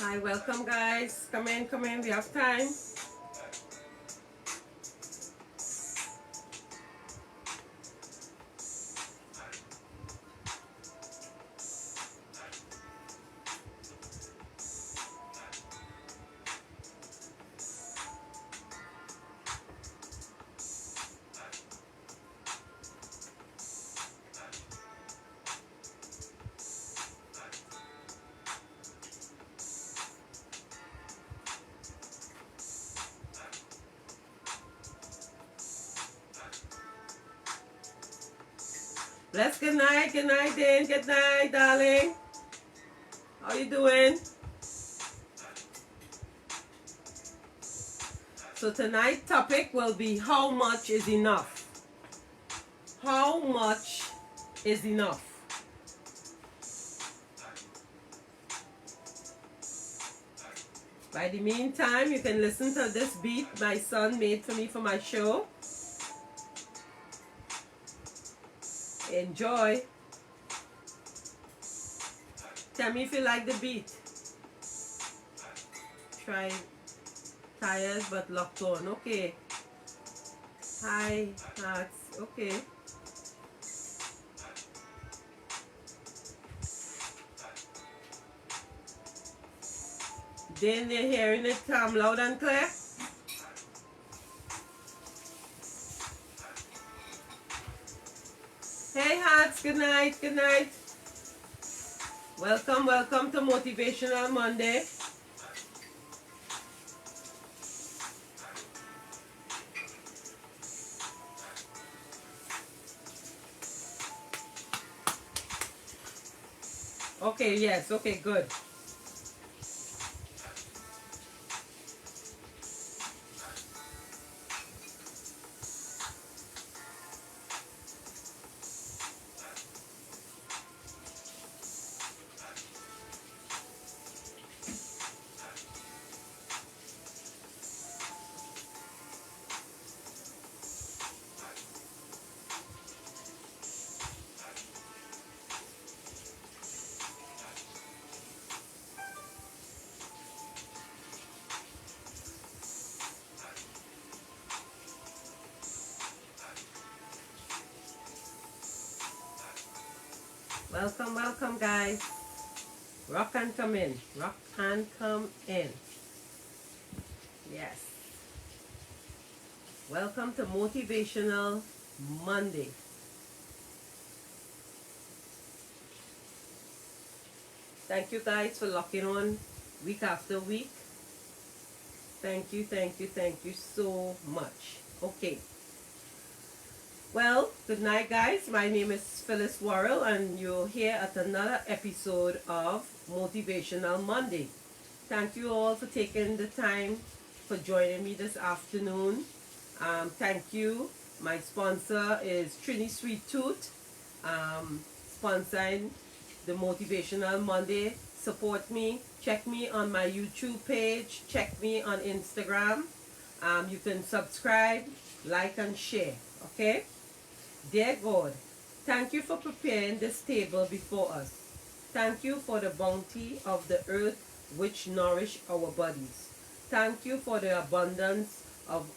Hi, welcome guys. Come in, we have time. Bless, good night, Dane, good night, darling. How you doing? So tonight's topic will be how much is enough? How much is enough? By the meantime, you can listen to this beat my son made for me for my show. Enjoy. Tell me if you like the beat. Try tired but locked on. Okay. Hi, hearts. Okay. Then they're hearing it come loud and clear. Hey hearts, good night, good night. Welcome to Motivational Monday. Okay, yes, okay, good. Welcome guys. Rock and come in. Rock and come in. Yes. Welcome to Motivational Monday. Thank you guys for locking on week after week. Thank you so much. Okay. Well, good night guys. My name is Phyllis Worrell and you're here at another episode of Motivational Monday. Thank you all for taking the time for joining me this afternoon. Thank you. My sponsor is Trini Sweet Tooth, sponsoring the Motivational Monday. Support me. Check me on my YouTube page. Check me on Instagram. You can subscribe, like, and share. Okay? Dear God, thank you for preparing this table before us. Thank you for the bounty of the earth which nourish our bodies. Thank you for the abundance of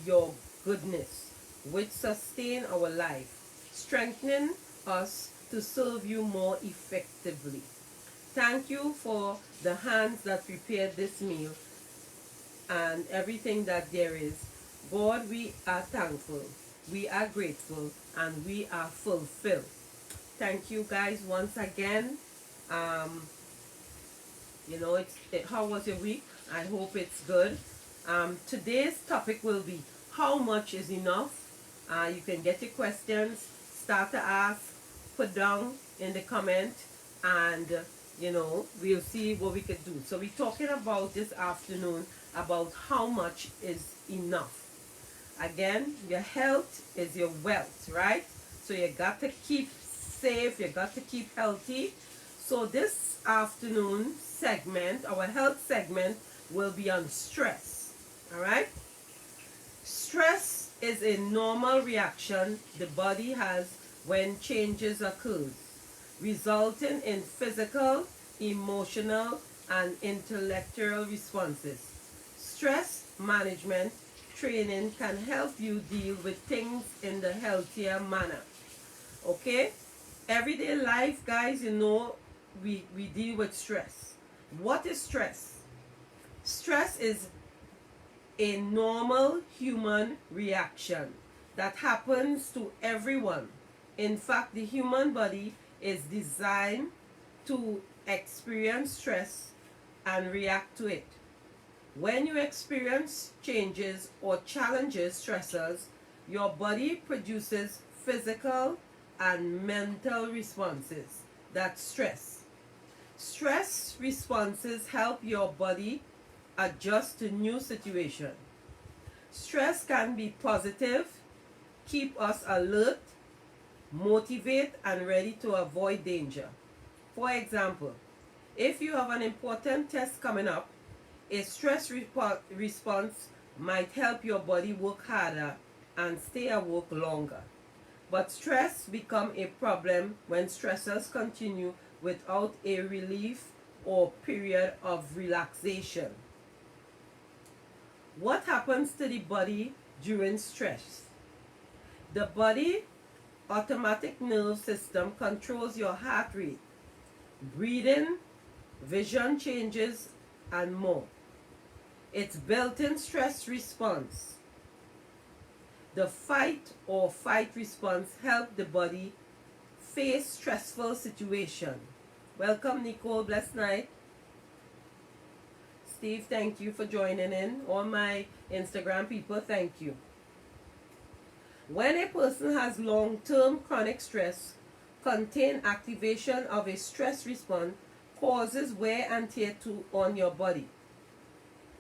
your goodness which sustain our life, strengthening us to serve you more effectively. Thank you for the hands that prepared this meal and everything that there is. God, we are thankful, we are grateful, and we are fulfilled. Thank you guys once again. How was your week? I hope it's good. Today's topic will be how much is enough. You can get your questions, start to ask, put down in the comment, and we'll see what we could do. So we're talking about this afternoon about how much is enough. Again, your health is your wealth, right? So you got to keep safe, you got to keep healthy. So this afternoon segment, our health segment, will be on stress. All right? Stress is a normal reaction the body has when changes occur, resulting in physical, emotional, and intellectual responses. Stress management training can help you deal with things in the healthier manner. Okay? Everyday life, guys, we deal with stress. What is stress? Stress is a normal human reaction that happens to everyone. In fact, the human body is designed to experience stress and react to it. When you experience changes or challenges, stressors, your body produces physical and mental responses. That's stress. Stress responses help your body adjust to new situation. Stress can be positive, keep us alert, motivate and ready to avoid danger. For example, if you have an important test coming up, a stress response might help your body work harder and stay awake longer. But stress becomes a problem when stressors continue without a relief or period of relaxation. What happens to the body during stress? The body automatic nerve system controls your heart rate, breathing, vision changes, and more. Its built-in stress response. The fight or fight response helps the body face stressful situation. Welcome, Nicole. Blessed night. Steve, thank you for joining in. All my Instagram people, thank you. When a person has long-term chronic stress, contained activation of a stress response causes wear and tear on your body.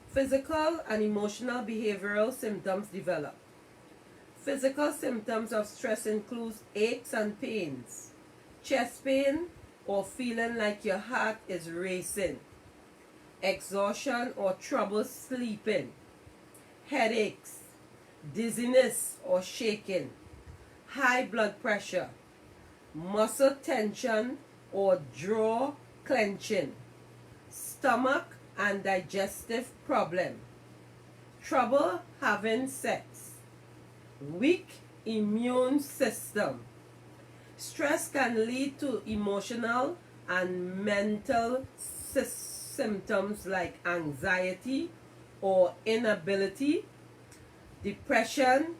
Physical and emotional behavioral symptoms develop. Physical symptoms of stress include aches and pains, chest pain or feeling like your heart is racing, exhaustion or trouble sleeping, headaches, dizziness or shaking, high blood pressure, muscle tension or jaw clenching, stomach and digestive problem, trouble having sex, weak immune system. Stress can lead to emotional and mental symptoms like anxiety or inability, depression,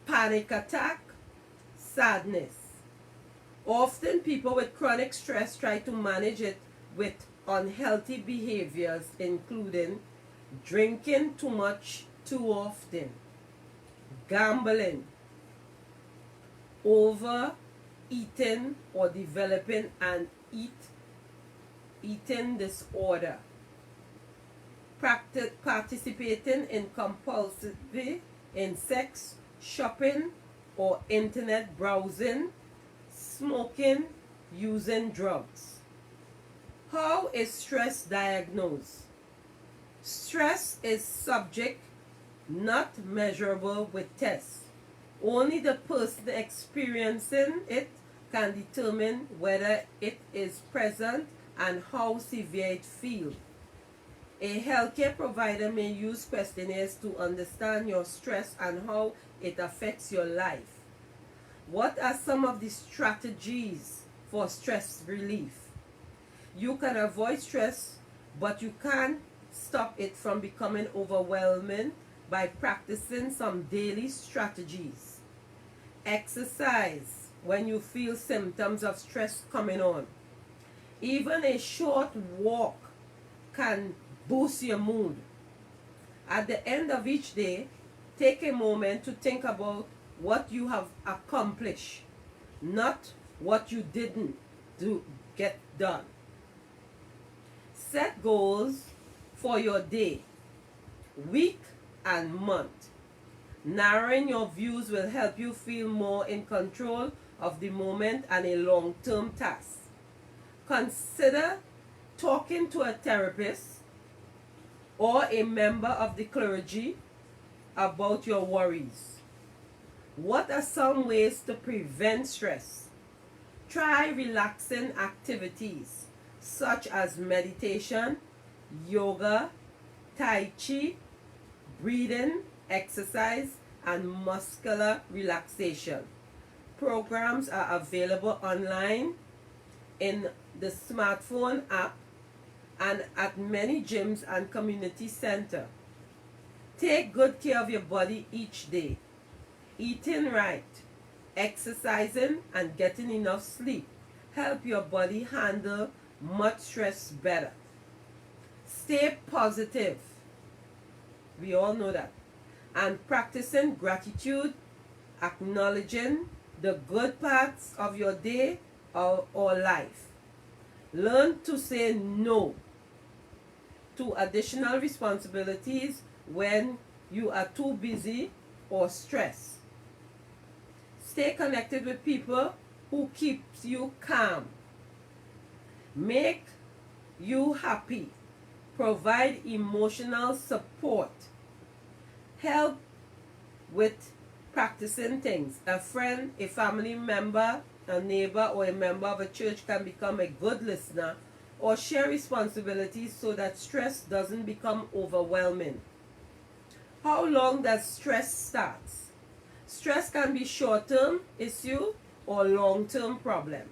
panic attack, sadness. Often people with chronic stress try to manage it with unhealthy behaviors, including drinking too much too often, gambling, overeating or developing an eating disorder, participating in compulsively in sex, shopping or internet browsing, smoking, using drugs. How is stress diagnosed? Stress is subject, not measurable with tests. Only the person experiencing it can determine whether it is present and how severe it feels. A healthcare provider may use questionnaires to understand your stress and how it affects your life. What are some of the strategies for stress relief? You can avoid stress, but you can't stop it from becoming overwhelming by practicing some daily strategies. Exercise when you feel symptoms of stress coming on. Even a short walk can boost your mood. At the end of each day, take a moment to think about what you have accomplished, not what you didn't get done. Set goals for your day, week, and month. Narrowing your views will help you feel more in control of the moment and a long-term task. Consider talking to a therapist or a member of the clergy about your worries. What are some ways to prevent stress? Try relaxing activities such as meditation, yoga, tai chi, breathing, exercise, and muscular relaxation. Programs are available online in the smartphone app and at many gyms and community centers. Take good care of your body each day. Eating right, exercising, and getting enough sleep help your body handle much stress better. Stay positive. We all know that. And practicing gratitude, acknowledging the good parts of your day or life. Learn to say no to additional responsibilities when you are too busy or stressed. Stay connected with people who keeps you calm, make you happy, provide emotional support, help with practicing things. A friend, a family member, a neighbor, or a member of a church can become a good listener or share responsibilities so that stress doesn't become overwhelming. How long does stress start? Stress can be short-term issue or long-term problems.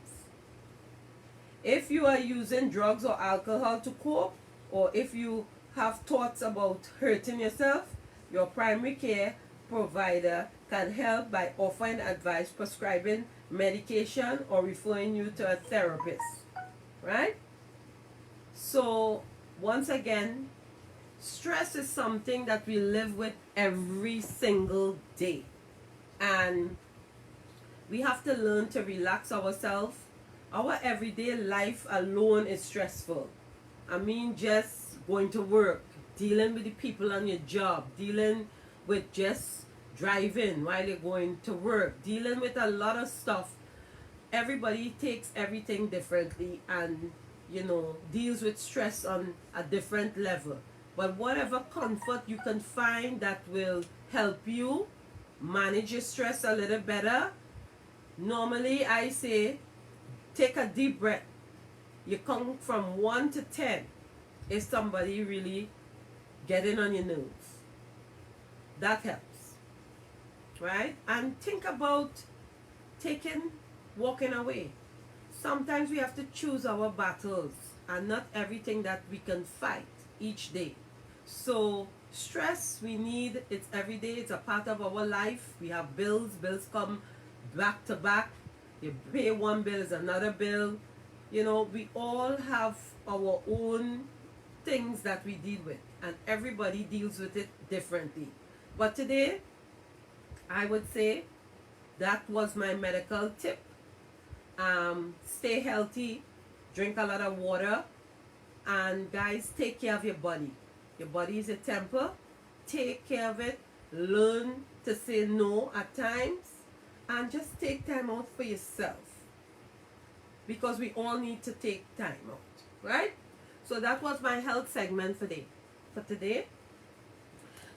If you are using drugs or alcohol to cope, or if you have thoughts about hurting yourself, your primary care provider can help by offering advice, prescribing medication, or referring you to a therapist. Right? So, once again, stress is something that we live with every single day. And we have to learn to relax ourselves. Our everyday life alone is stressful. I mean, just going to work, dealing with the people on your job, dealing with just driving while you're going to work, dealing with a lot of stuff. Everybody takes everything differently and, deals with stress on a different level. But whatever comfort you can find that will help you manage your stress a little better, normally I say take a deep breath. You count from 1 to 10 if somebody really getting on your nerves. That helps. Right? And think about walking away. Sometimes we have to choose our battles and not everything that we can fight each day. So stress, it's every day, it's a part of our life. We have bills come back to back. You pay one bill is another bill. We all have our own things that we deal with, and everybody deals with it differently. But today, I would say that was my medical tip. Stay healthy, drink a lot of water, and guys, take care of your body. Your body is a temple. Take care of it. Learn to say no at times, and just take time out for yourself, because we all need to take time out, right? So that was my health segment for today.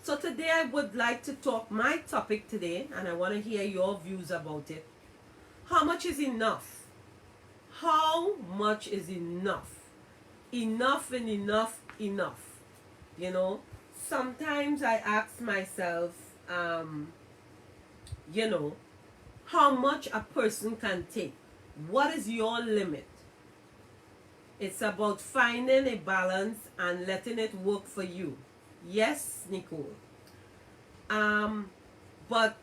So today I would like to talk my topic today, and I want to hear your views about it. How much is enough? How much is enough? Enough and enough. Sometimes I ask myself, how much a person can take. What is your limit? It's about finding a balance and letting it work for you. Yes, Nicole. But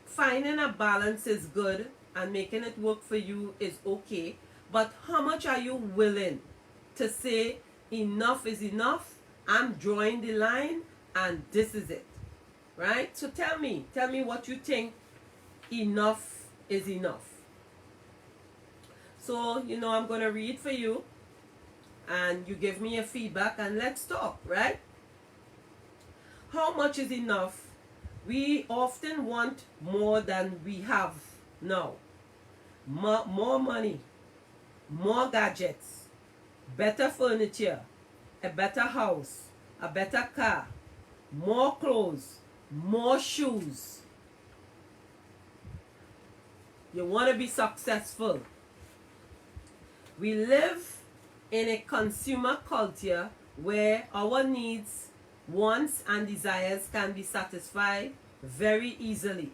finding a balance is good and making it work for you is okay. But how much are you willing to say enough is enough? I'm drawing the line and this is it. Right? So tell me what you think enough is enough. So, I'm going to read for you and you give me a feedback and let's talk, right? How much is enough? We often want more than we have now. More money, more gadgets, better furniture, a better house, a better car, more clothes, more shoes. You want to be successful. We live in a consumer culture where our needs, wants, and desires can be satisfied very easily.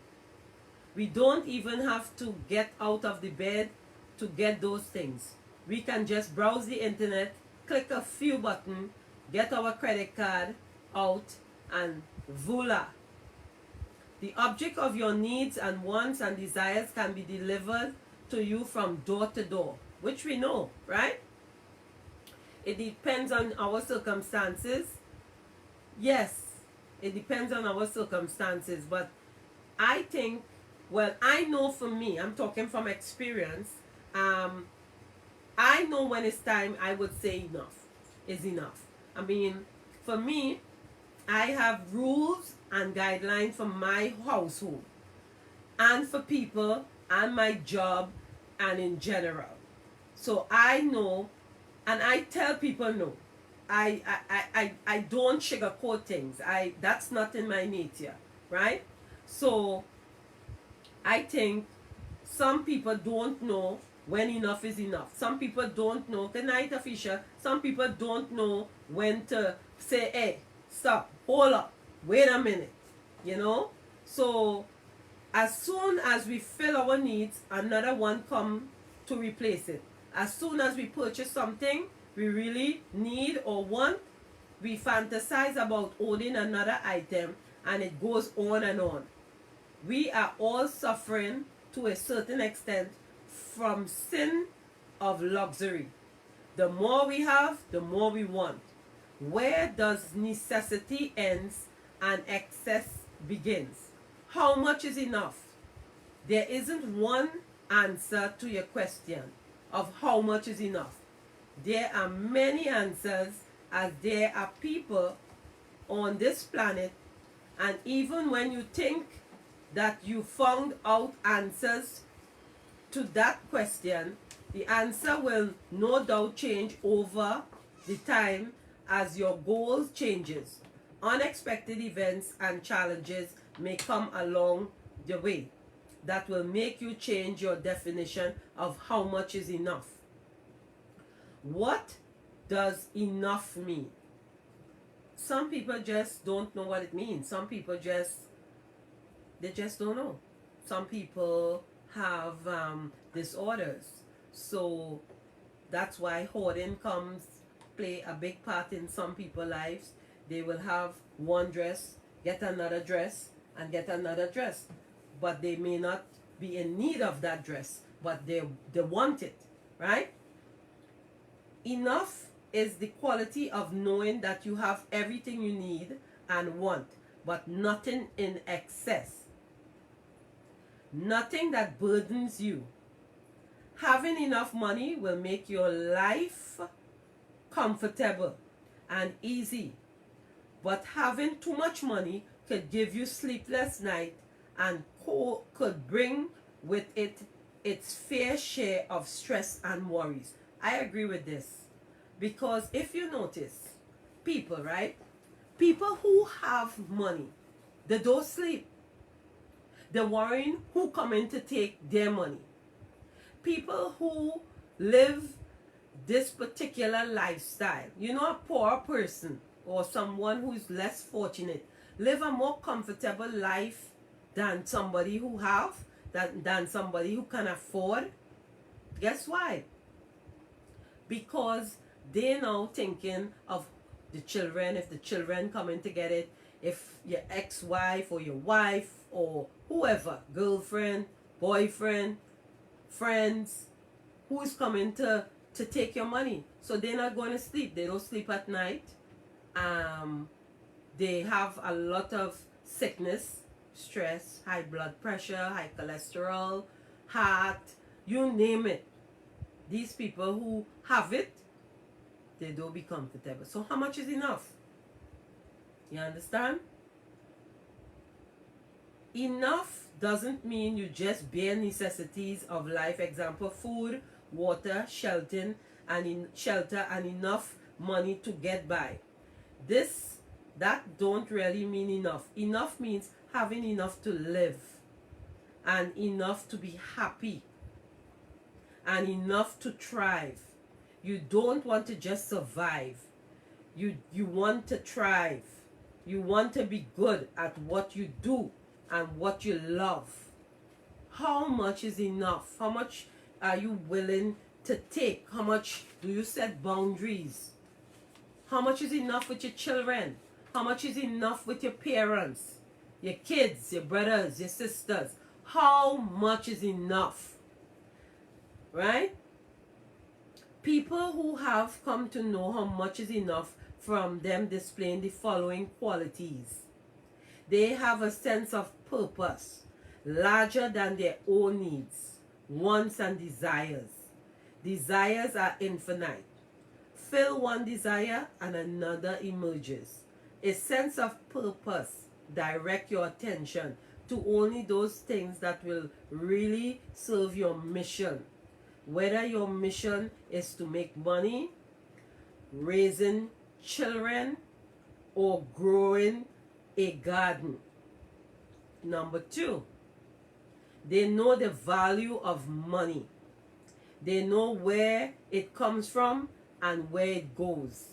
We don't even have to get out of the bed to get those things. We can just browse the internet, click a few buttons, get our credit card out, and voila. The object of your needs and wants and desires can be delivered to you from door to door, which we know, right? It depends on our circumstances. Yes, it depends on our circumstances, but I think, well, I know for me, I'm talking from experience, I know when it's time, I would say enough is enough. I mean, for me, I have rules and guidelines for my household and for people and my job and in general. So I know, and I tell people no. I don't sugarcoat things. That's not in my nature, right? So I think some people don't know when enough is enough. Some people don't know. Good night, Afisha. Some people don't know when to say, hey, stop, hold up, wait a minute, you know? So as soon as we fill our needs, another one come to replace it. As soon as we purchase something we really need or want, we fantasize about owning another item, and it goes on and on. We are all suffering to a certain extent from sin of luxury. The more we have, the more we want. Where does necessity ends and excess begins? How much is enough? There isn't one answer to your question of how much is enough. There are many answers, as there are people on this planet, and even when you think that you found out answers to that question, the answer will no doubt change over the time as your goals changes. Unexpected events and challenges may come along the way that will make you change your definition of how much is enough. What does enough mean? Some people just don't know what it means. Some people just don't know. Some people have disorders, so that's why hoarding comes play a big part in some people's lives. They will have one dress, get another dress, and get another dress, but they may not be in need of that dress, but they want it, right? Enough is the quality of knowing that you have everything you need and want, but nothing in excess. Nothing that burdens you. Having enough money will make your life comfortable and easy, but having too much money could give you sleepless nights and could bring with it its fair share of stress and worries. I agree with this, because if you notice, people, right? People who have money, they don't sleep. They're worrying who come in to take their money. People who live this particular lifestyle, you know, a poor person or someone who's less fortunate, live a more comfortable life than somebody who have, than somebody who can afford. Guess why? Because they're now thinking of the children, if the children come in to get it, if your ex-wife or your wife or whoever, girlfriend, boyfriend, friends, who's coming to take your money. So they're not going to sleep. They don't sleep at night. They have a lot of sickness, stress, high blood pressure, high cholesterol, heart, you name it. These people who have it, they don't be comfortable. So how much is enough? You understand? Enough doesn't mean you just bare necessities of life. Example, food, water, shelter, and enough money to get by. That don't really mean enough. Enough means having enough to live, and enough to be happy, and enough to thrive. You don't want to just survive. You want to thrive. You want to be good at what you do and what you love. How much is enough? How much are you willing to take? How much do you set boundaries? How much is enough with your children? How much is enough with your parents, your kids, your brothers, your sisters? How much is enough? Right? People who have come to know how much is enough from them displaying the following qualities. They have a sense of purpose larger than their own needs, wants, and desires. Desires are infinite. Fill one desire and another emerges. A sense of purpose direct your attention to only those things that will really serve your mission. Whether your mission is to make money, raising children, or growing a garden. Number 2, they know the value of money. They know where it comes from and where it goes.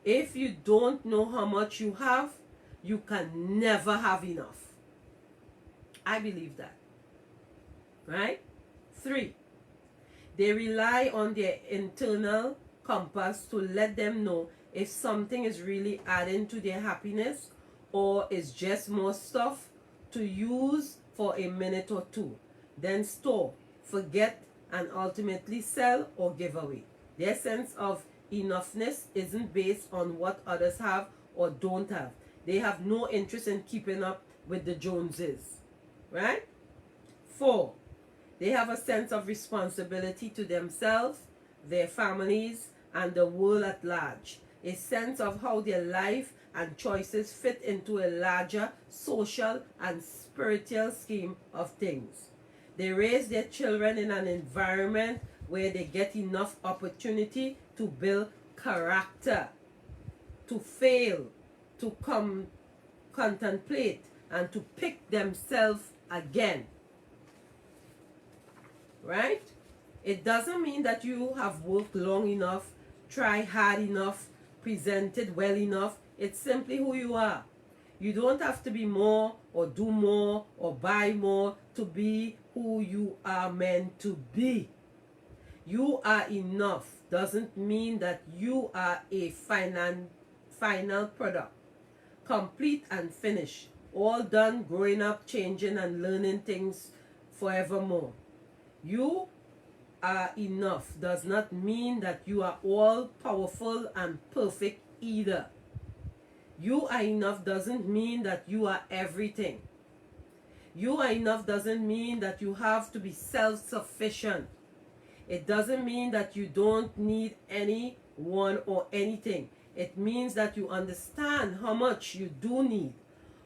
If you don't know how much you have, you can never have enough. I believe that. Right? 3, they rely on their internal compass to let them know if something is really adding to their happiness or is just more stuff to use for a minute or two, then store, forget, and ultimately sell or give away. Their sense of enoughness isn't based on what others have or don't have. They have no interest in keeping up with the Joneses. Right? 4, they have a sense of responsibility to themselves, their families, and the world at large. A sense of how their life and choices fit into a larger social and spiritual scheme of things. They raise their children in an environment where they get enough opportunity to build character, to fail, to contemplate, and to pick themselves again. Right? It doesn't mean that you have worked long enough, tried hard enough, presented well enough. It's simply who you are. You don't have to be more or do more or buy more to be who you are meant to be. You are enough doesn't mean that you are a final product, complete and finished, all done, growing up, changing, and learning things forevermore. You are enough does not mean that you are all powerful and perfect either. You are enough doesn't mean that you are everything. You are enough doesn't mean that you have to be self-sufficient. It doesn't mean that you don't need anyone or anything. It means that you understand how much you do need,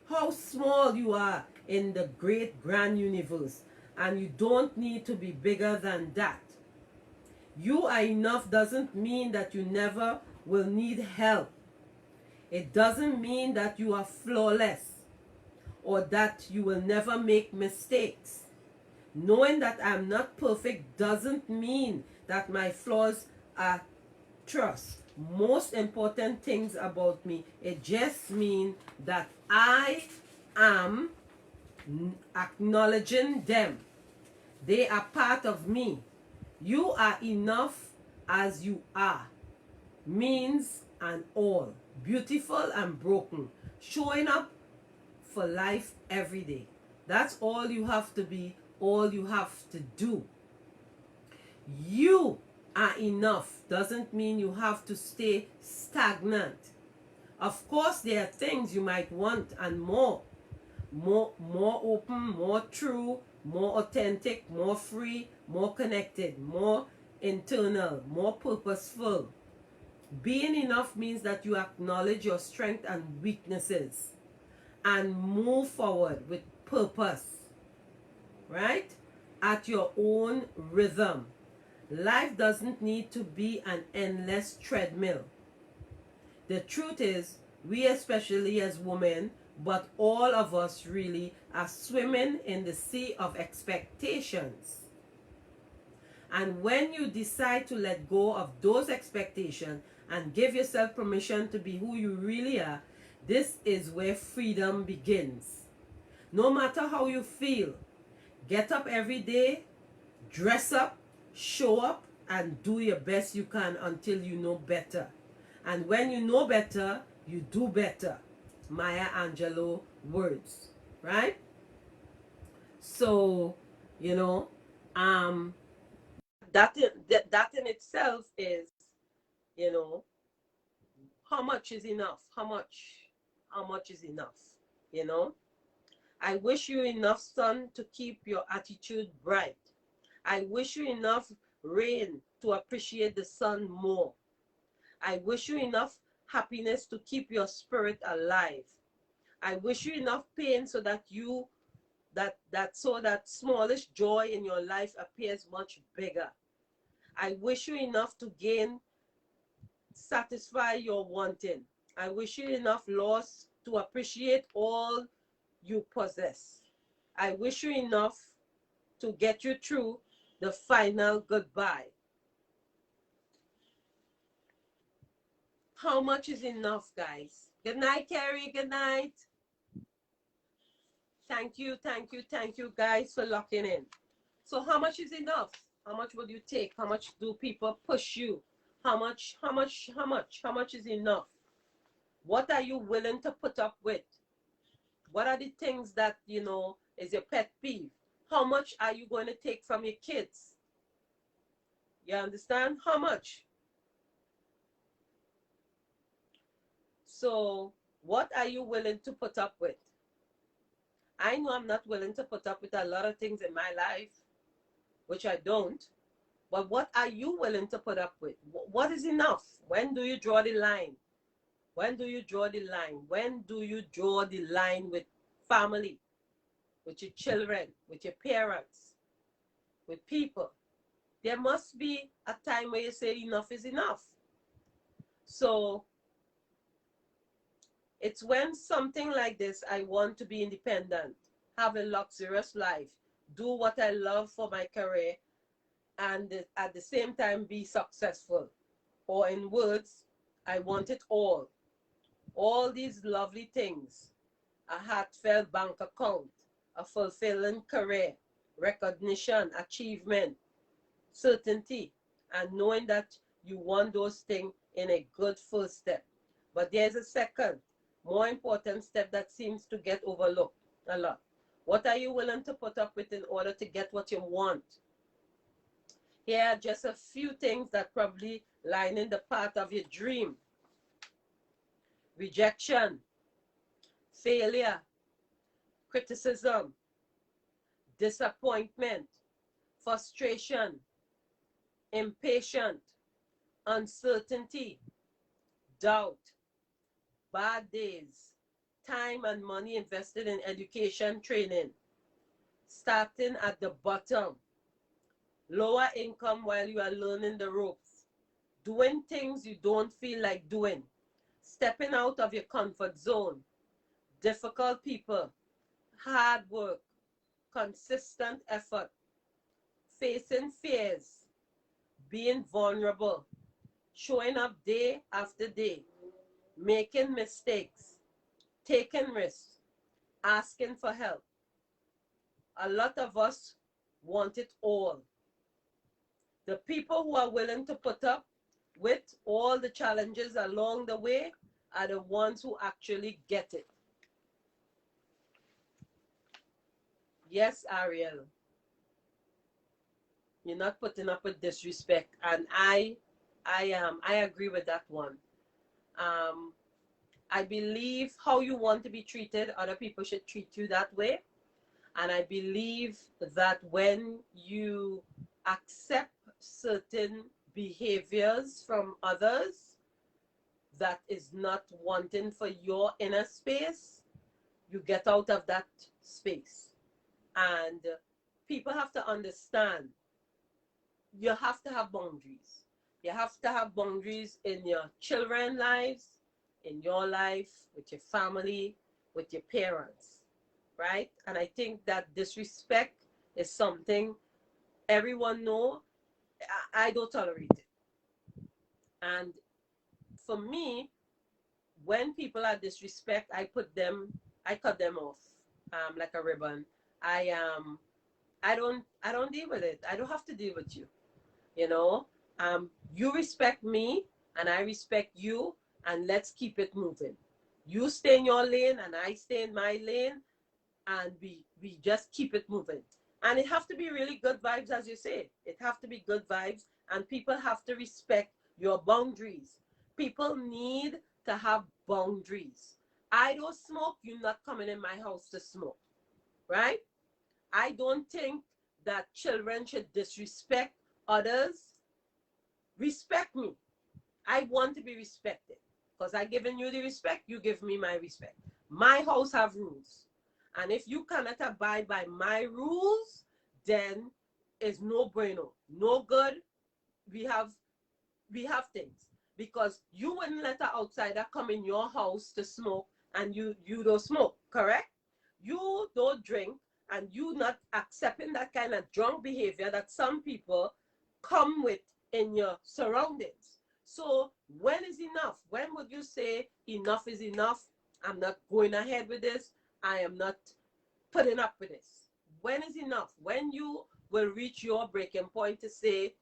how small you are in the great grand universe, and you don't need to be bigger than that. You are enough doesn't mean that you never will need help. It doesn't mean that you are flawless or that you will never make mistakes. Knowing that I'm not perfect doesn't mean that my flaws are trust. Most important things about me, it just means that I am acknowledging them. They are part of me. You are enough as you are. Means and all. Beautiful and broken. Showing up for life every day. That's all you have to be. All you have to do. You are enough doesn't mean you have to stay stagnant. Of course, there are things you might want and more open, more true, more authentic, more free, more connected, more internal, more purposeful. Being enough means that you acknowledge your strengths and weaknesses and move forward with purpose, right? At your own rhythm. Life doesn't need to be an endless treadmill. The truth is, we especially as women, but all of us really, are swimming in the sea of expectations. And when you decide to let go of those expectations and give yourself permission to be who you really are, this is where freedom begins. No matter how you feel, get up every day, dress up, show up, and do your best you can until you know better. And when you know better, you do better. Maya Angelou words, right? So, you know, um, that in itself is, you know, how much is enough? How much is enough? You know, I wish you enough sun to keep your attitude bright. I wish you enough rain to appreciate the sun more. I wish you enough happiness to keep your spirit alive. I wish you enough pain so that that smallest joy in your life appears much bigger. I wish you enough to satisfy your wanting. I wish you enough loss to appreciate all you possess. I wish you enough to get you through the final goodbye. How much is enough, guys? Good night, Carrie. Good night. Thank you, guys, for locking in. So how much is enough? How much would you take? How much do people push you? How much is enough? What are you willing to put up with? What are the things that, you know, is your pet peeve? How much are you going to take from your kids? You understand? How much? So what are you willing to put up with? I know I'm not willing to put up with a lot of things in my life, which I don't. But what are you willing to put up with? What is enough? When do you draw the line? When do you draw the line? When do you draw the line with family, with your children, with your parents, with people? There must be a time where you say enough is enough. So it's when something like this, I want to be independent, have a luxurious life, do what I love for my career, and at the same time be successful. Or in words, I want it all. All these lovely things, a heartfelt bank account, a fulfilling career, recognition, achievement, certainty, and knowing that you want those things in a good first step. But there's a second, more important step that seems to get overlooked a lot. What are you willing to put up with in order to get what you want? Here are just a few things that probably line in the path of your dream. Rejection, failure, criticism, disappointment, frustration, impatient, uncertainty, doubt, bad days, time and money invested in education training, starting at the bottom, lower income while you are learning the ropes, doing things you don't feel like doing, stepping out of your comfort zone, difficult people, hard work, consistent effort, facing fears, being vulnerable, showing up day after day, making mistakes, taking risks, asking for help. A lot of us want it all. The people who are willing to put up with all the challenges along the way are the ones who actually get it. Yes, Ariel, you're not putting up with disrespect, and I agree with that one. Um, I believe how you want to be treated, other people should treat you that way. And I believe that when you accept certain behaviors from others that is not wanting for your inner space, you get out of that space. And people have to understand you have to have boundaries. You have to have boundaries in your children's lives, in your life, with your family, with your parents, right? And I think that disrespect is something everyone know. I don't tolerate it. And for me, when people are disrespect, I cut them off, like a ribbon. I I don't deal with it. I don't have to deal with you. You know, you respect me, and I respect you, and let's keep it moving. You stay in your lane, and I stay in my lane, and we just keep it moving. And it have to be really good vibes, as you say. It have to be good vibes, and people have to respect your boundaries. People need to have boundaries. I don't smoke, you're not coming in my house to smoke, right? I don't think that children should disrespect others. Respect me. I want to be respected, because I given you the respect, you give me my respect. My house have rules, and if you cannot abide by my rules, then it's no bueno, no good. We have things, because you wouldn't let an outsider come in your house to smoke, and you don't smoke, correct? You don't drink, and you not accepting that kind of drunk behavior that some people come with in your surroundings. So when is enough? When would you say enough is enough? I'm not going ahead with this. I am not putting up with this. When is enough? When you will reach your breaking point to say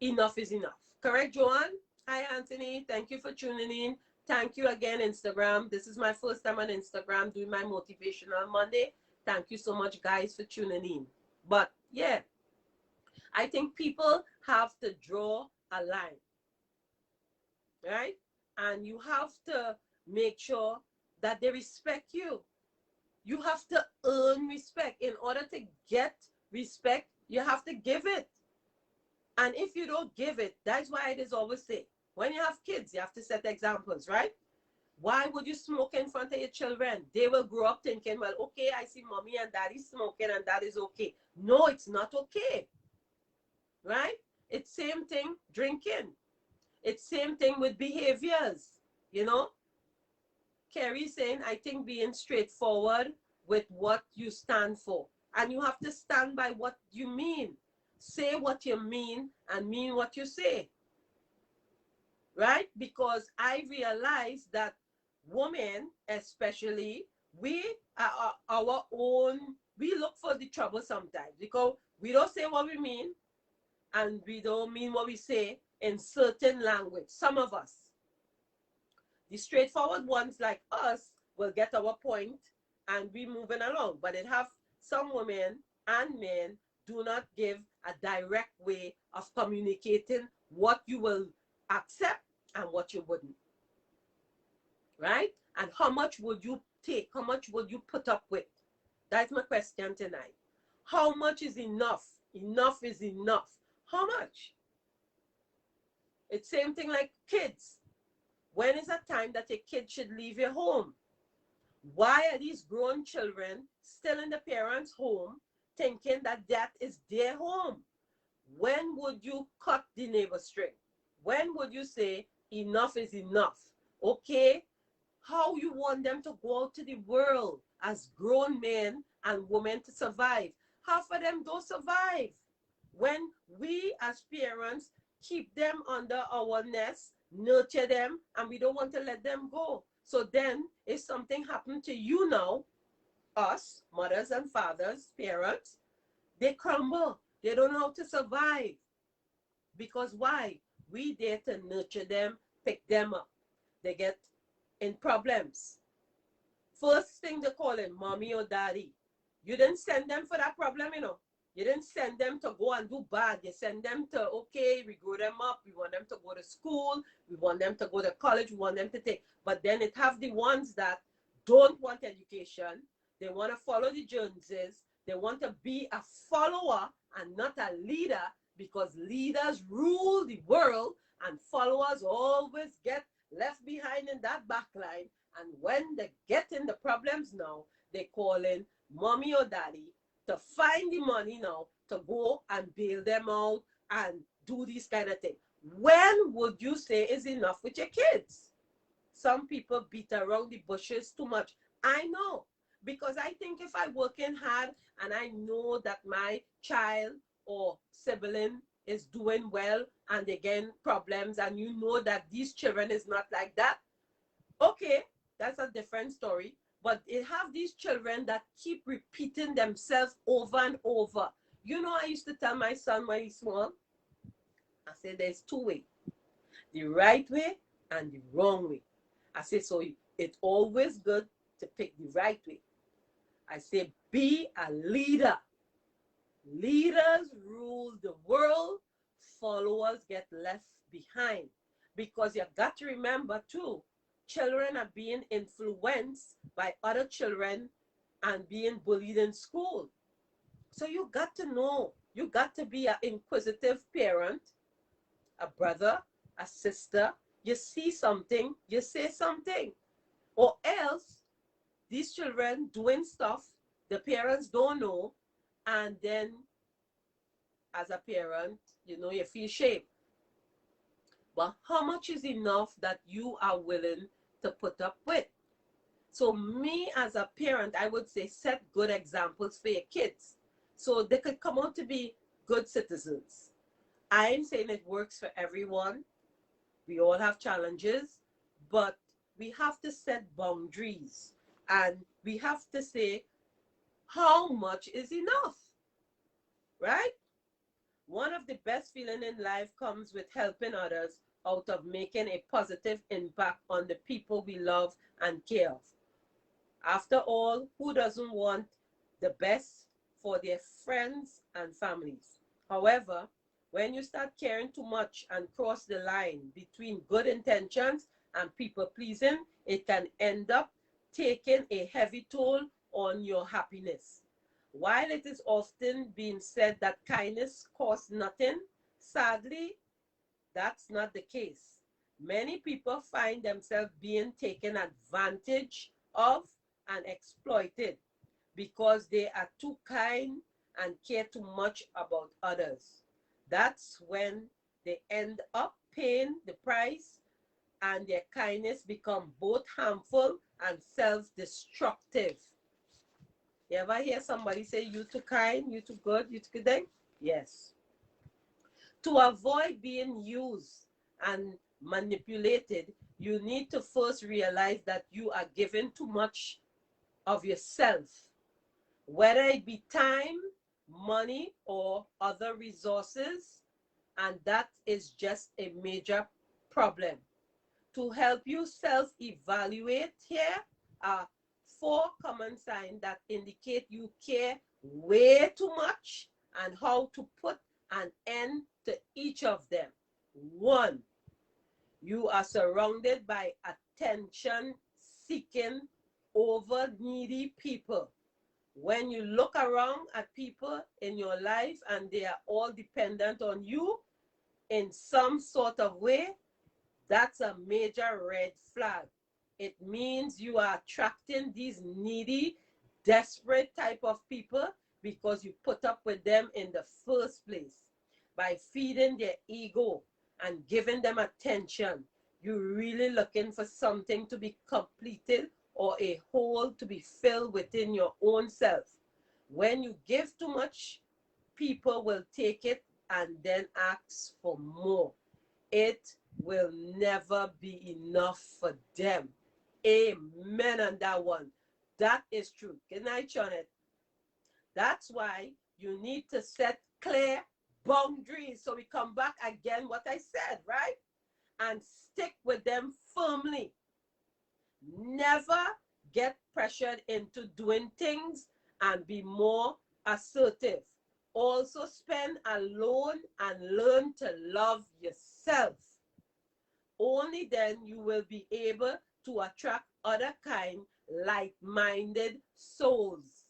enough is enough. Correct, Joanne? Hi, Anthony. Thank you for tuning in. Thank you again, Instagram. This is my first time on Instagram doing my Motivational Monday. Thank you so much, guys, for tuning in. But yeah, I think people have to draw a line, right? And you have to make sure that they respect you. You have to earn respect. In order to get respect, you have to give it. And if you don't give it, that's why it is always say, when you have kids, you have to set examples, right? Why would you smoke in front of your children? They will grow up thinking, well, okay, I see mommy and daddy smoking, and that is okay. No, it's not okay, right? It's same thing drinking. It's same thing with behaviors, you know? Carrie saying, I think being straightforward with what you stand for. And you have to stand by what you mean. Say what you mean and mean what you say. Right? Because I realize that women, especially, we are our own, we look for the trouble sometimes, because we don't say what we mean, and we don't mean what we say in certain language. Some of us, the straightforward ones like us, will get our point and be moving along. But it have some women and men do not give a direct way of communicating what you will accept and what you wouldn't. Right? And how much would you take? How much would you put up with? That's my question tonight. How much is enough? Enough is enough. How much? It's same thing like kids. When is a time that a kid should leave your home? Why are these grown children still in the parents' home thinking that that is their home? When would you cut the neighbor string? When would you say enough is enough? Okay, how you want them to go out to the world as grown men and women to survive? Half of them don't survive. When we as parents keep them under our nest, nurture them, and we don't want to let them go. So then, if something happened to you now, us, mothers and fathers, parents, they crumble. They don't know how to survive. Because why? We there to nurture them, pick them up. They get in problems. First thing they call it mommy or daddy. You didn't send them for that problem, you know. You didn't send them to go and do bad. You send them to, okay, we grow them up. We want them to go to school. We want them to go to college. We want them to take. But then it have the ones that don't want education. They want to follow the Joneses. They want to be a follower and not a leader, because leaders rule the world and followers always get left behind in that back line. And when they get in the problems now, they call in mommy or daddy to find the money now to go and bail them out and do these kind of things. When would you say is enough with your kids? Some people beat around the bushes too much. I know, because I think if I working hard and I know that my child or sibling is doing well and they get problems, and you know that these children is not like that, okay, that's a different story. But they have these children that keep repeating themselves over and over. You know, I used to tell my son when he's small, I said, there's two ways, the right way and the wrong way. I say, so it's always good to pick the right way. I say, be a leader. Leaders rule the world, followers get left behind. Because you got to remember too, children are being influenced by other children and being bullied in school. So you got to know, you got to be an inquisitive parent, a brother, a sister. You see something, you say something. Or else, these children doing stuff the parents don't know, and then as a parent, you know, you feel shame. But how much is enough that you are willing to put up with? So me as a parent, I would say set good examples for your kids so they could come out to be good citizens. I ain't saying it works for everyone. We all have challenges, but we have to set boundaries and we have to say how much is enough, right? One of the best feelings in life comes with helping others out of making a positive impact on the people we love and care of. After all, who doesn't want the best for their friends and families? However, when you start caring too much and cross the line between good intentions and people pleasing, it can end up taking a heavy toll on your happiness. While it is often being said that kindness costs nothing, sadly, that's not the case. Many people find themselves being taken advantage of and exploited because they are too kind and care too much about others. That's when they end up paying the price and their kindness become both harmful and self-destructive. You ever hear somebody say, you too kind, you too good, you too good? Yes. To avoid being used and manipulated, you need to first realize that you are giving too much of yourself, whether it be time, money, or other resources, and that is just a major problem. To help you self-evaluate, here are 4 common signs that indicate you care way too much and how to put an end to each of them. 1, you are surrounded by attention-seeking, over-needy people. When you look around at people in your life and they are all dependent on you in some sort of way, that's a major red flag. It means you are attracting these needy, desperate type of people because you put up with them in the first place. By feeding their ego and giving them attention, you're really looking for something to be completed or a hole to be filled within your own self. When you give too much, people will take it and then ask for more. It will never be enough for them. Amen on that one. That is true. Good night, Janet. That's why you need to set clear boundaries. So we come back again what I said, right? And stick with them firmly. Never get pressured into doing things and be more assertive. Also spend alone and learn to love yourself. Only then you will be able to attract other kind, like-minded souls.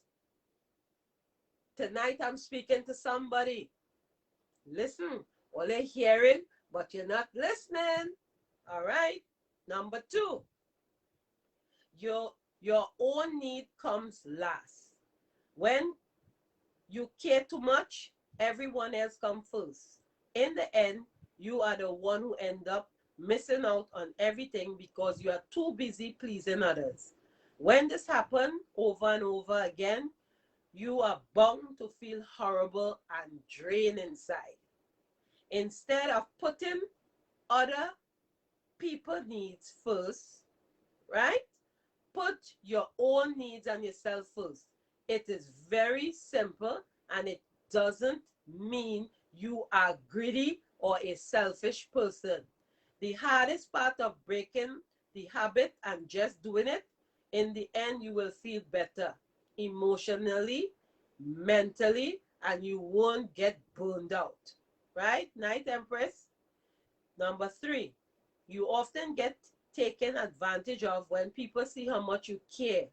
Tonight I'm speaking to somebody. Listen, only hearing, but you're not listening. All right? Number 2, your own need comes last. When you care too much, everyone else comes first. In the end, you are the one who end up missing out on everything because you are too busy pleasing others. When this happens over and over again, you are bound to feel horrible and drained inside. Instead of putting other people's needs first, right? Put your own needs and yourself first. It is very simple, and it doesn't mean you are greedy or a selfish person. The hardest part of breaking the habit and just doing it, in the end, you will feel better emotionally, mentally, and you won't get burned out. Right? Night, Empress? Number 3, you often get taken advantage of when people see how much you care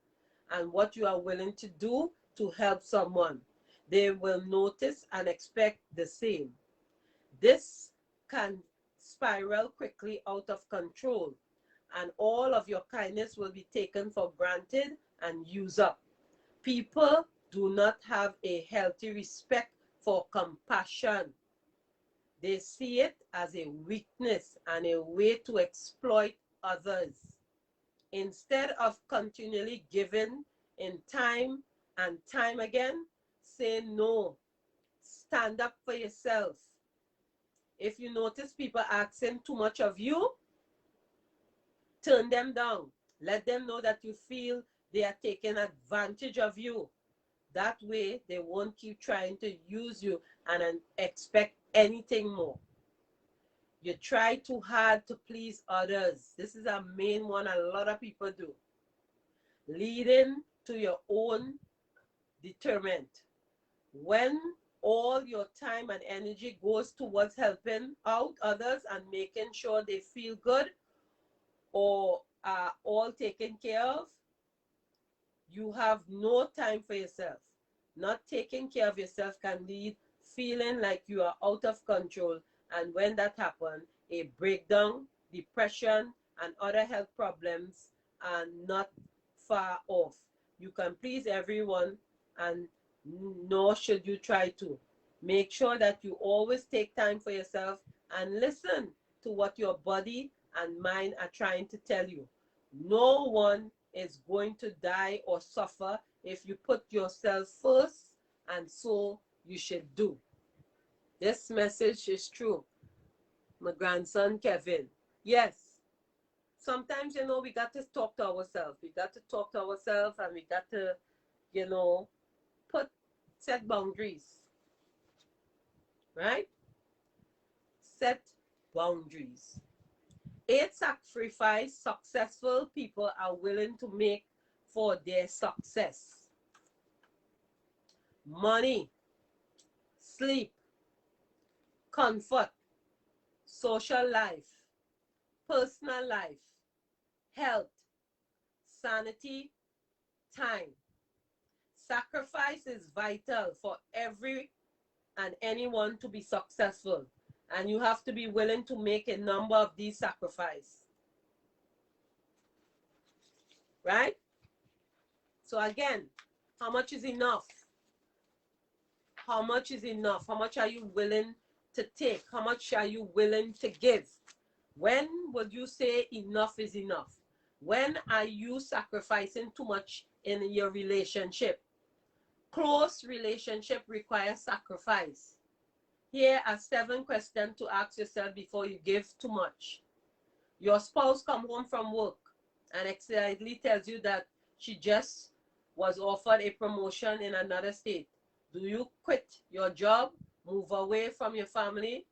and what you are willing to do to help someone. They will notice and expect the same. This can spiral quickly out of control, and all of your kindness will be taken for granted and used up. People do not have a healthy respect for compassion. They see it as a weakness and a way to exploit others. Instead of continually giving in time and time again, say no. Stand up for yourself. If you notice people asking too much of you, turn them down. Let them know that you feel they are taking advantage of you. That way, they won't keep trying to use you and expect anything more. You try too hard to please others. This is a main one a lot of people do. Leading to your own determined. When all your time and energy goes towards helping out others and making sure they feel good or are all taken care of, you have no time for yourself. Not taking care of yourself can lead feeling like you are out of control, and when that happens, a breakdown, depression, and other health problems are not far off. You can please everyone, and nor should you try to. Make sure that you always take time for yourself and listen to what your body and mind are trying to tell you. No one is going to die or suffer if you put yourself first, and so you should do. This message is true. My grandson Kevin. Yes, sometimes, we got to talk to ourselves. We got to talk to ourselves, and we got to, you know, set boundaries. Right? Set boundaries. 8 sacrifice successful people are willing to make for their success. Money, sleep, comfort, social life, personal life, health, sanity, time. Sacrifice is vital for every and anyone to be successful, and you have to be willing to make a number of these sacrifices. Right? So again, how much is enough? How much is enough? How much are you willing to take? How much are you willing to give? When would you say enough is enough? When are you sacrificing too much in your relationship? Close relationship requires sacrifice. Here are 7 questions to ask yourself before you give too much. Your spouse come home from work and excitedly tells you that she just was offered a promotion in another state. Do you quit your job, move away from your family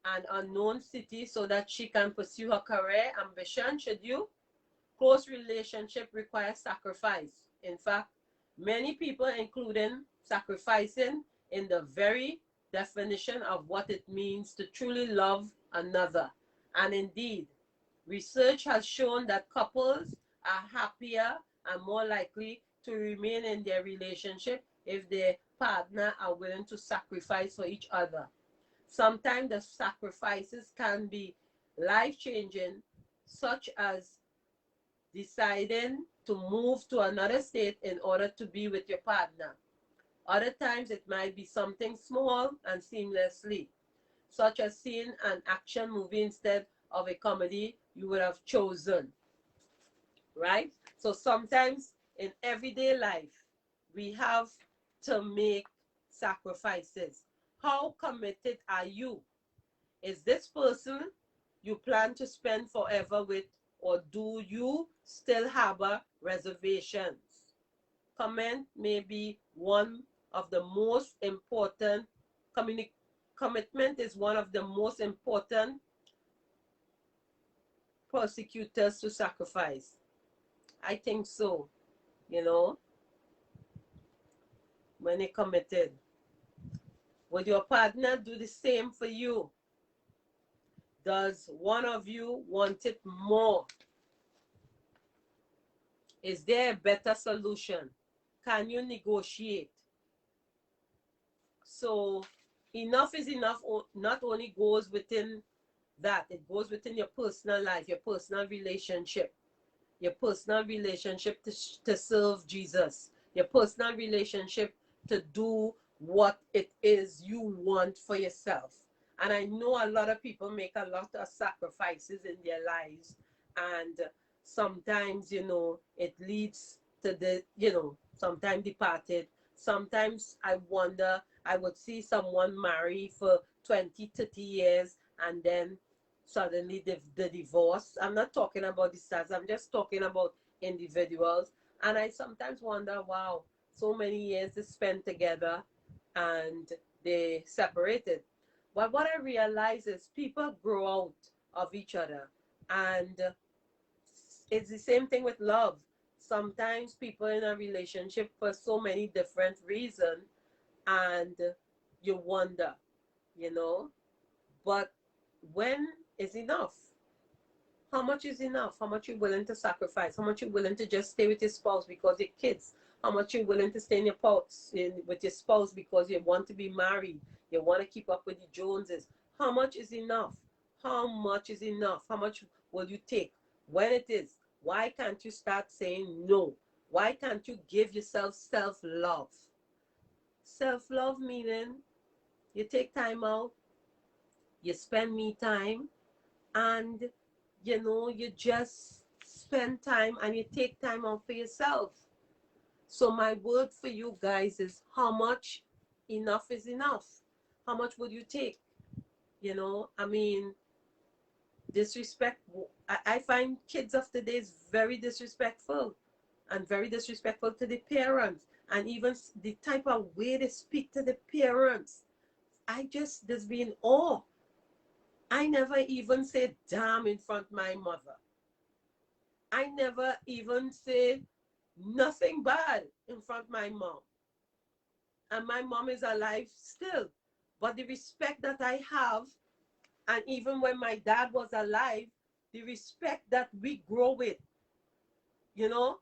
and unknown city so that she can pursue her career ambition? Should you? Close relationship requires sacrifice. In fact, many people, including sacrificing in the very definition of what it means to truly love another. And indeed, research has shown that couples are happier and more likely to remain in their relationship if their partner are willing to sacrifice for each other. Sometimes the sacrifices can be life-changing, such as deciding to move to another state in order to be with your partner. Other times it might be something small and seamlessly, such as seeing an action movie instead of a comedy you would have chosen. Right? So sometimes in everyday life, we have to make sacrifices. How committed are you? Is this person you plan to spend forever with, or do you still have a reservations? Comment may be one of the most important commitment is one of the most important persecutors to sacrifice. I think so, you know, when they committed. Would your partner do the same for you? Does one of you want it more? Is there a better solution? Can you negotiate? So enough is enough not only goes within that, it goes within your personal life, your personal relationship, to serve Jesus, your personal relationship to do what it is you want for yourself. And I know a lot of people make a lot of sacrifices in their lives, and sometimes, it leads to sometimes departed. Sometimes I wonder, I would see someone marry for 20, 30 years and then suddenly the divorce. I'm not talking about the stars, I'm just talking about individuals. And I sometimes wonder, wow, so many years they spent together and they separated. But what I realize is people grow out of each other. And it's the same thing with love. Sometimes people in a relationship for so many different reasons, and you wonder, you know, but when is enough? How much is enough? How much you're willing to sacrifice? How much you're willing to just stay with your spouse because you're kids? How much you're willing to stay with your spouse because you want to be married? You want to keep up with the Joneses? How much is enough? How much is enough? How much will you take? When it is, why can't you start saying no? Why can't you give yourself self-love? Self-love meaning you take time out, you spend me time, and you just spend time and you take time out for yourself. So my word for you guys is, how much enough is enough? How much would you take? I mean, disrespect. I find kids of today is very disrespectful, and very disrespectful to the parents, and even the type of way they speak to the parents. I just be in awe. I never even say damn in front of my mother. I never even say nothing bad in front of my mom. And my mom is alive still. But the respect that I have, and even when my dad was alive, the respect that we grow with, you know,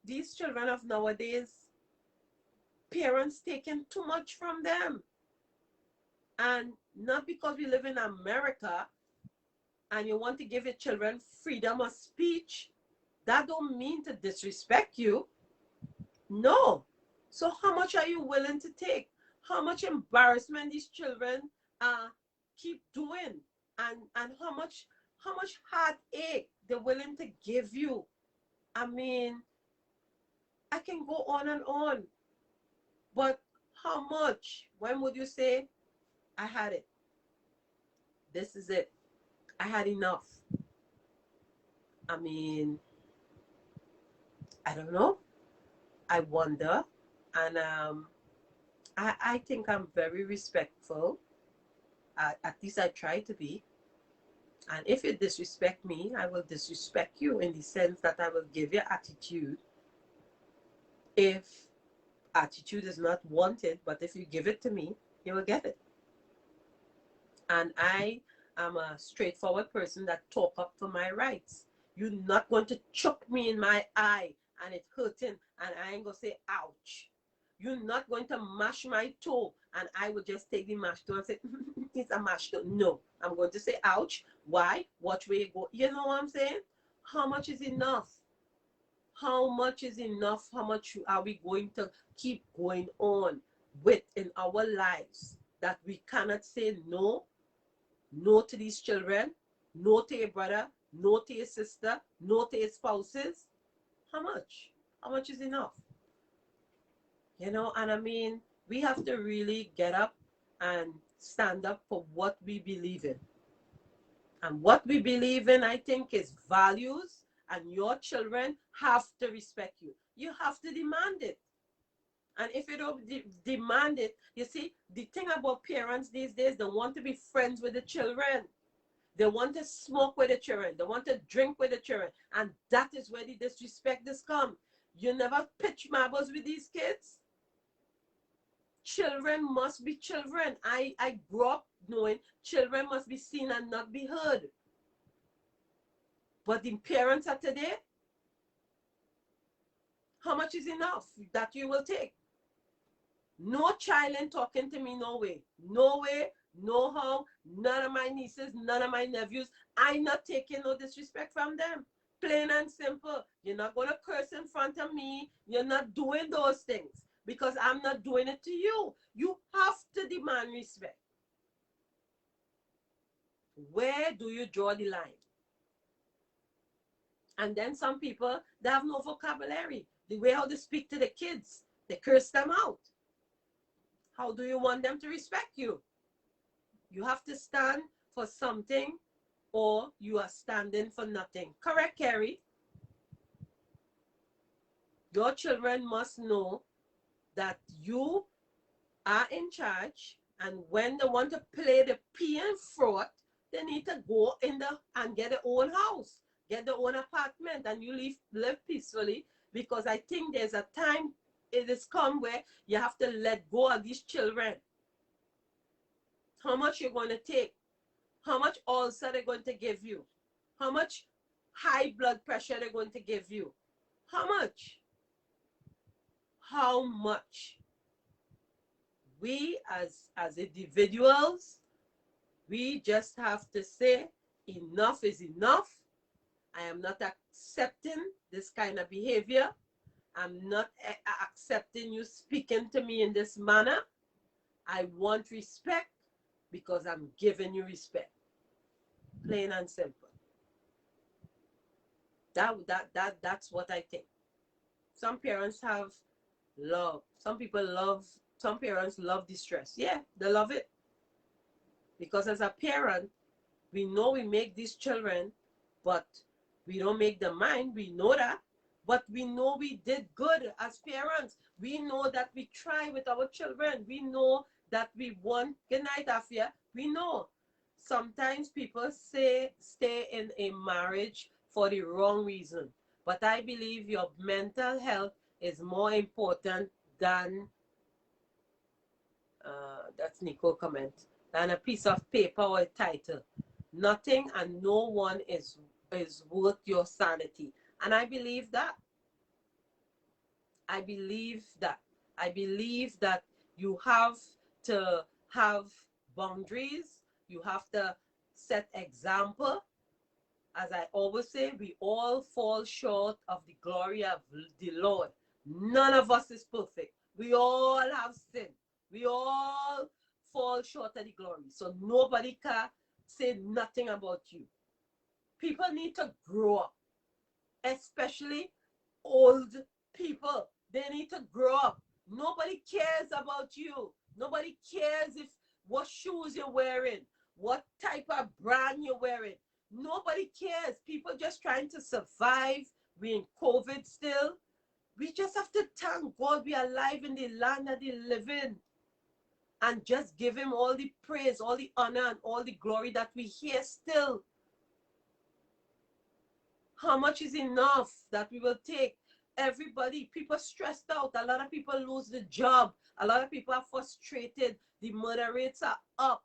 these children of nowadays, parents taking too much from them. And not because we live in America and you want to give your children freedom of speech, that don't mean to disrespect you. No. So how much are you willing to take? How much embarrassment these children keep doing, and how much heartache they're willing to give you? I mean, I can go on and on, but how much? When would you say, I had it? This is it. I had enough. I mean, I don't know. I wonder, and I think I'm very respectful. At least I try to be. And if you disrespect me, I will disrespect you in the sense that I will give you attitude. If attitude is not wanted, but if you give it to me, you will get it. And I am a straightforward person that talk up for my rights. You're not going to chuck me in my eye and it's hurting and I ain't going to say ouch. You're not going to mash my toe and I will just take the mash toe and say, it's a mash toe. No, I'm going to say ouch. Why? Watch where you go. You know what I'm saying? How much is enough? How much is enough? How much are we going to keep going on with in our lives that we cannot say no? No to these children, no to your brother, no to your sister, no to your spouses. How much? How much is enough? And I mean, we have to really get up and stand up for what we believe in. And what we believe in, I think, is values, and your children have to respect you. You have to demand it. And if you don't demand it, you see, the thing about parents these days, they want to be friends with the children. They want to smoke with the children. They want to drink with the children. And that is where the disrespect has come. You never pitch marbles with these kids. Children must be children. I grew up knowing children must be seen and not be heard. But the parents are today, how much is enough that you will take? No child ain't talking to me, no way. No way, no how. None of my nieces, none of my nephews. I'm not taking no disrespect from them. Plain and simple. You're not going to curse in front of me. You're not doing those things because I'm not doing it to you. You have to demand respect. Where do you draw the line? And then some people, they have no vocabulary. The way how they speak to the kids, they curse them out. How do you want them to respect you? You have to stand for something or you are standing for nothing. Correct, Carrie? Your children must know that you are in charge, and when they want to play the pea and fruit, they need to go in and get their own house, get their own apartment, and you live peacefully, because I think there's a time it has come where you have to let go of these children. How much you're going to take? How much ulcer they're going to give you? How much high blood pressure they're going to give you? How much? How much? We as individuals, we just have to say enough is enough. I am not accepting this kind of behavior. I'm not accepting you speaking to me in this manner. I want respect because I'm giving you respect. Plain and simple. That's what I think. Some parents have love. Some parents love distress. Yeah, they love it. Because as a parent, we know we make these children, but we don't make them mind. We know that. But we know we did good as parents. We know that we try with our children. We know that we want. Good night, Afia. We know. Sometimes people say stay in a marriage for the wrong reason. But I believe your mental health is more important than, that's Nicole comment, than a piece of paper or a title. Nothing and no one is worth your sanity. And I believe that. I believe that. I believe that you have to have boundaries. You have to set example. As I always say, we all fall short of the glory of the Lord. None of us is perfect. We all have sin. We all fall short of the glory. So nobody can say nothing about you. People need to grow up, especially old people. They need to grow up. Nobody cares about you. Nobody cares if what shoes you're wearing, what type of brand you're wearing. Nobody cares. People just trying to survive. We're in COVID still. We just have to thank God we are alive in the land that they live in. And just give him all the praise, all the honor, and all the glory that we hear still. How much is enough that we will take? Everybody, people stressed out. A lot of people lose the job. A lot of people are frustrated. The murder rates are up.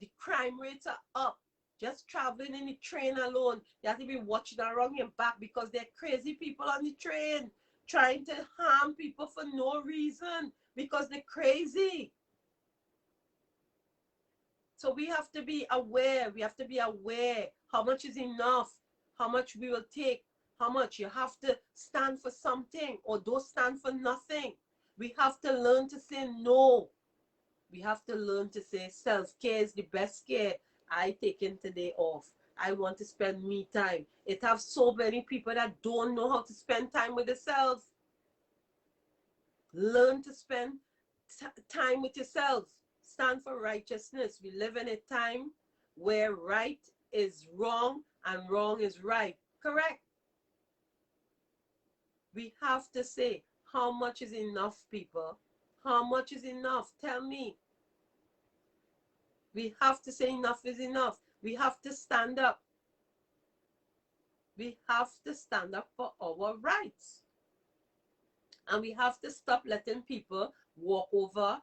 The crime rates are up. Just traveling in the train alone, you have to be watching around your back because there are crazy people on the train trying to harm people for no reason because they're crazy. So we have to be aware. We have to be aware how much is enough, how much we will take, how much. You have to stand for something or don't stand for nothing. We have to learn to say no. We have to learn to say self-care is the best care. I taken today off. I want to spend me time. It have so many people that don't know how to spend time with themselves. Learn to spend time with yourself. stand for righteousness. We live in a time where right is wrong and wrong is right. Correct. We have to say, how much is enough, people? How much is enough? Tell me. We have to say enough is enough. We have to stand up. We have to stand up for our rights. And we have to stop letting people walk over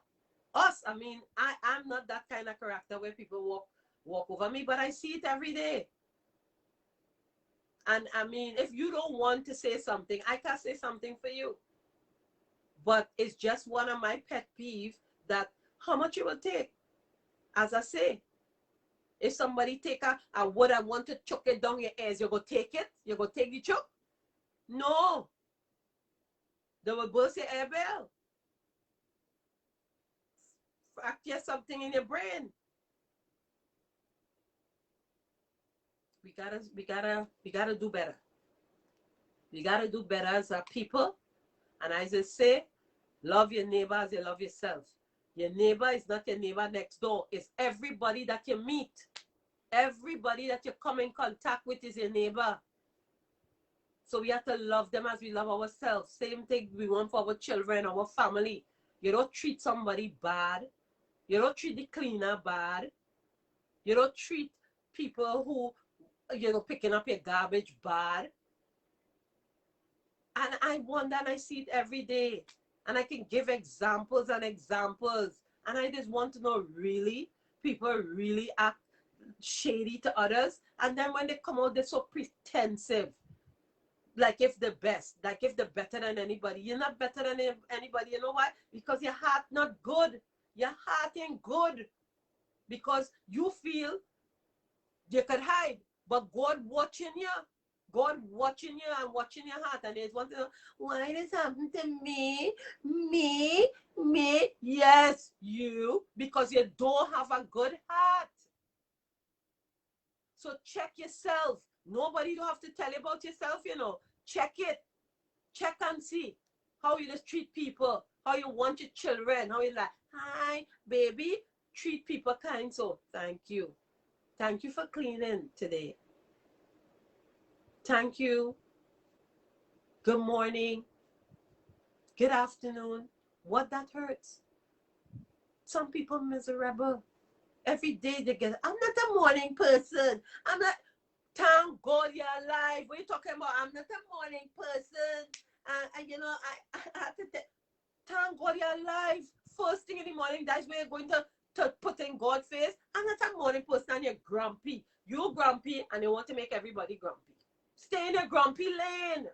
us. I mean, I'm not that kind of character where people walk over me, but I see it every day. And I mean, if you don't want to say something, I can say something for you. But it's just one of my pet peeves that how much you will take. As I say, if somebody take a word I want to chuck it down your ears, you go take it? You go take the chuck? No. They will burst your air bell. Fracture something in your brain. We gotta do better. We gotta do better as a people. And as I say, love your neighbor as you love yourself. Your neighbor is not your neighbor next door. It's everybody that you meet. Everybody that you come in contact with is your neighbor. So we have to love them as we love ourselves. Same thing we want for our children, our family. You don't treat somebody bad. You don't treat the cleaner bad. You don't treat people who, picking up your garbage bad. And I wonder, and I see it every day. And I can give examples and examples. And I just want to know, really? People really act shady to others? And then when they come out, they're so pretensive. Like if the best, like if they're better than anybody. You're not better than anybody. You know why? Because your heart not good. Your heart ain't good. Because you feel you could hide. But God watching you. God watching you and watching your heart. And there's one thing, why this happened to me? Me? Yes, you. Because you don't have a good heart. So check yourself. Nobody don't have to tell you about yourself, Check it. Check and see how you just treat people, how you want your children, how you like, hi, baby, treat people kind. So thank you. Thank you for cleaning today. Thank you. Good morning. Good afternoon. What that hurts. Some people miserable. Every day they get, I'm not a morning person. I'm not. Thank God you're alive. What are you talking about? I'm not a morning person. I have to thank God you're alive. First thing in the morning, that's where you're going to put in God's face. I'm not a morning person and you're grumpy. You're grumpy and you want to make everybody grumpy. Stay in your grumpy lane.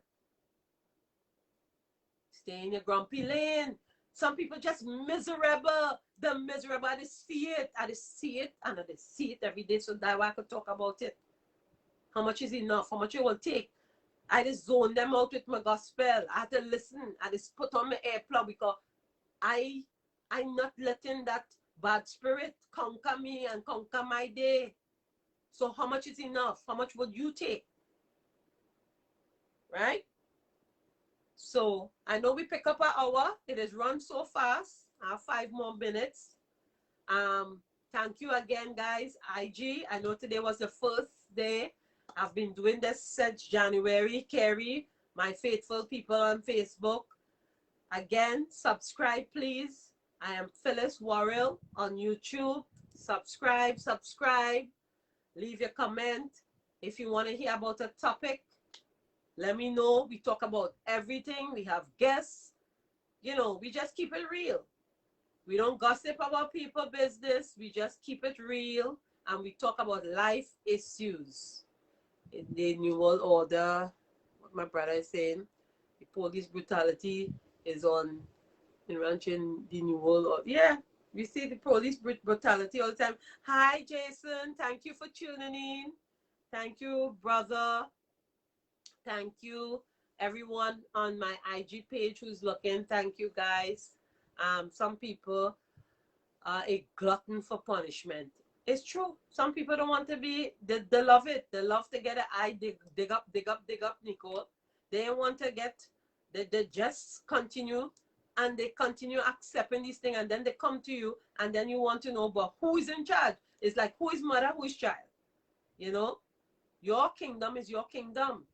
Stay in your grumpy lane. Some people just miserable. They're miserable. I just see it. And I see it every day. So that's why I could talk about it. How much is enough? How much it will take? I just zone them out with my gospel. I had to listen. I just put on my earplug because I'm not letting that bad spirit conquer me and conquer my day. So how much is enough? How much would you take? Right? So I know we pick up an hour. It has run so fast. I have 5 more minutes. Thank you again, guys. IG, I know today was the first day. I've been doing this since January. Carrie, my faithful people on Facebook. Again, subscribe, please. I am Phyllis Worrell on YouTube. Subscribe. Leave your comment. If you want to hear about a topic, let me know. We talk about everything. We have guests. We just keep it real. We don't gossip about people's business. We just keep it real. And we talk about life issues. In the New World Order, what my brother is saying, the police brutality is on in the New World Order. Yeah, we see the police brutality all the time. Hi, Jason. Thank you for tuning in. Thank you, brother. Thank you, everyone on my IG page who's looking. Thank you, guys. Some people are a glutton for punishment. It's true. Some people don't want to be, they love it. They love to get an eye, dig up, Nicole. They don't want to get, they just continue and they continue accepting these things, and then they come to you, and then you want to know, but who is in charge? It's like, who is mother, who is child? You know, your kingdom is your kingdom.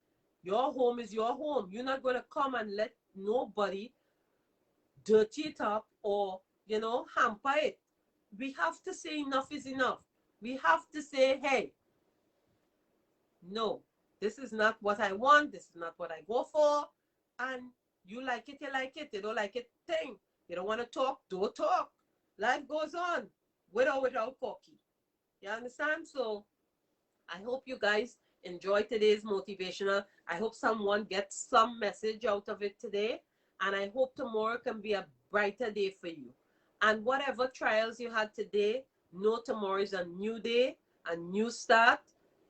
Your home is your home. You're not going to come and let nobody dirty it up or, you know, hamper it. We have to say enough is enough. We have to say, hey, no, this is not what I want. This is not what I go for. And you like it, you like it. You don't like it, thing. You don't want to talk, don't talk. Life goes on with or without Corky. You understand? So I hope you guys enjoy today's motivational. I hope someone gets some message out of it today. And I hope tomorrow can be a brighter day for you. And whatever trials you had today, know tomorrow is a new day, a new start.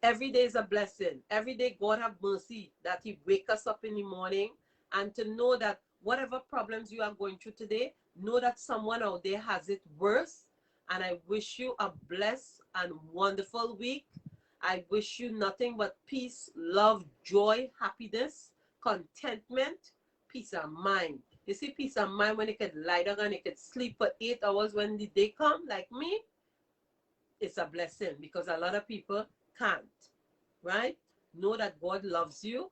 Every day is a blessing. Every day God have mercy that he wake us up in the morning, and to know that whatever problems you are going through today, know that someone out there has it worse. And I wish you a blessed and wonderful week. I wish you nothing but peace, love, joy, happiness, contentment, peace of mind. You see, peace of mind when you could lie down and you could sleep for 8 hours when the day come, like me, it's a blessing, because a lot of people can't, right? Know that God loves you,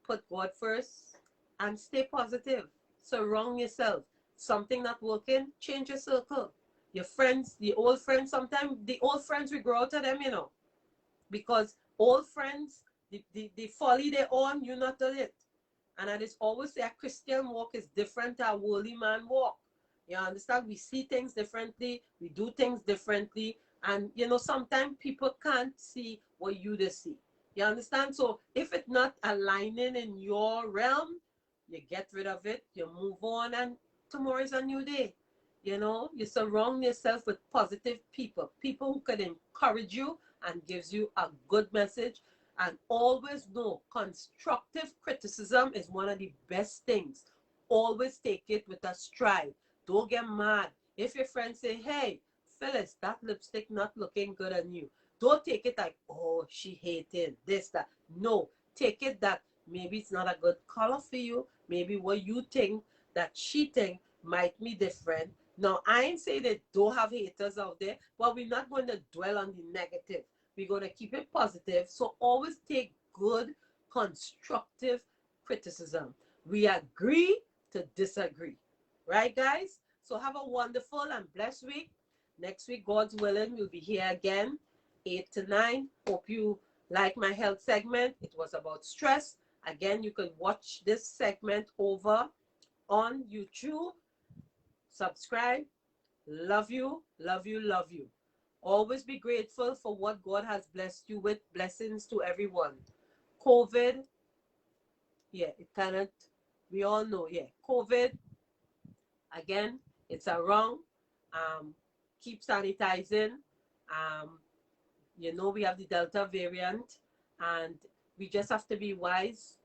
put God first, and stay positive. Surround yourself. Something not working, change your circle. Your friends, the old friends, sometimes the old friends, we grow out of them, you know, because old friends, the folly they own, you not on it. And I just always say a Christian walk is different to a worldly man walk. You understand? We see things differently, we do things differently, and you know, sometimes people can't see what you just see. You understand? So if it's not aligning in your realm, you get rid of it, you move on, and tomorrow is a new day. You know, you surround yourself with positive people, people who can encourage you and gives you a good message. And always know, constructive criticism is one of the best things. Always take it with a stride. Don't get mad. If your friends say, hey, Phyllis, that lipstick not looking good on you, don't take it like, oh, she hated this, that. No, take it that maybe it's not a good color for you. Maybe what you think that she think might be different. Now, I ain't say that don't have haters out there, but we're not going to dwell on the negative. We're going to keep it positive. So always take good, constructive criticism. We agree to disagree. Right, guys? So have a wonderful and blessed week. Next week, God's willing, we'll be here again, 8 to 9. Hope you like my health segment. It was about stress. Again, you can watch this segment over on YouTube. Subscribe. Love you, love you, love you. Always be grateful for what God has blessed you with. Blessings to everyone. COVID, yeah, it cannot, we all know, yeah. COVID, again, it's a wrong. Keep sanitizing. You know, we have the Delta variant, and we just have to be wise.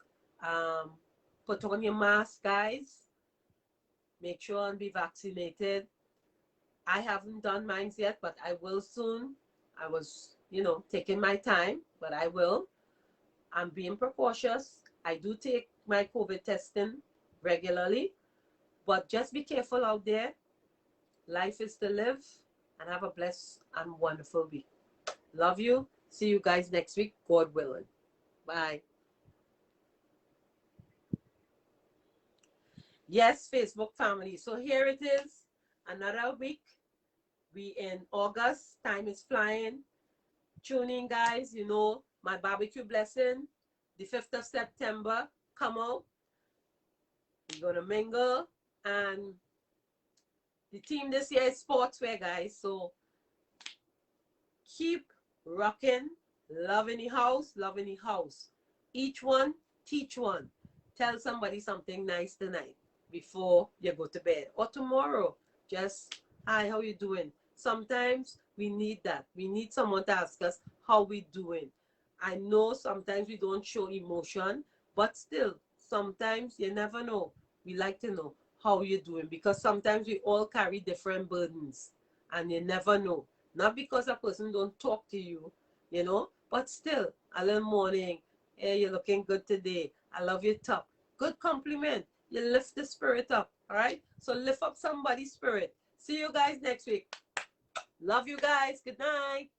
Put on your mask, guys. Make sure and be vaccinated. I haven't done mine yet, but I will soon. I was, you know, taking my time, but I will. I'm being precautious. I do take my COVID testing regularly, but just be careful out there. Life is to live, and have a blessed and wonderful week. Love you. See you guys next week, God willing. Bye. Yes, Facebook family. So here it is, another week. We in August. Time is flying. Tune in, guys. You know, my barbecue blessing, the 5th of September. Come out. We're going to mingle. And the team this year is sportswear, guys. So keep rocking. Love in the house. Love in the house. Each one, teach one. Tell somebody something nice tonight before you go to bed. Or tomorrow. Just, hi, how you doing? Sometimes we need that. We need someone to ask us how we doing. I know sometimes we don't show emotion, but still, sometimes you never know. We like to know how you're doing, because sometimes we all carry different burdens, and you never know. Not because a person don't talk to you, you know, but still, a little morning, hey, you're looking good today. I love your top. Good compliment. You lift the spirit up. All right. So lift up somebody's spirit. See you guys next week. Love you guys. Good night.